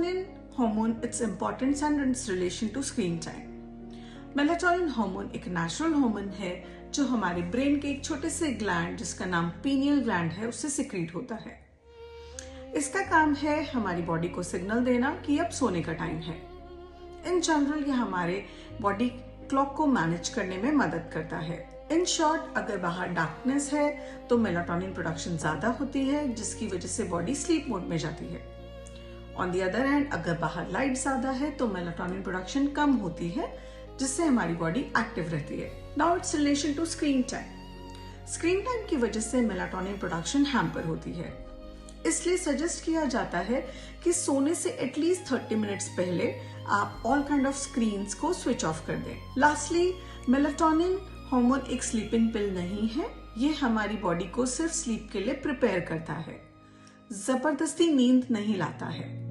Melatonin hormone, its importance and its relation to screen time. Melatonin hormone एक natural hormone है जो हमारे brain के एक छोटे से ग्लैंड जिसका नाम पीनियल ग्लैंड है उससे सिक्रीट होता है। इसका काम है हमारी बॉडी को सिग्नल देना कि अब सोने का टाइम है। इन जनरल ये हमारे बॉडी क्लॉक को मैनेज करने में मदद करता है। इन शॉर्ट, अगर बाहर डार्कनेस है तो मेलाटोनिन प्रोडक्शन ज्यादा होती है जिसकी वजह से बॉडी स्लीप मोड में जाती है। ऑन द अदर हैंड, अगर बाहर लाइट ज्यादा है तो मेलाटोनिन प्रोडक्शन कम होती है जिससे हमारी बॉडी एक्टिव रहती है। Now it's relation to screen time. Screen time की वजह से मेलाटोनिन प्रोडक्शन हैम्पर होती है, इसलिए सजेस्ट किया जाता है कि सोने से एटलीस्ट 30 मिनट्स पहले आप ऑल काइंड ऑफ स्क्रीन्स को स्विच ऑफ कर दें। लास्टली, मेलाटोनिन हार्मोन एक स्लीपिंग पिल नहीं है, ये हमारी बॉडी को सिर्फ स्लीप के लिए प्रिपेयर करता है, जबरदस्ती नींद नहीं लाता है।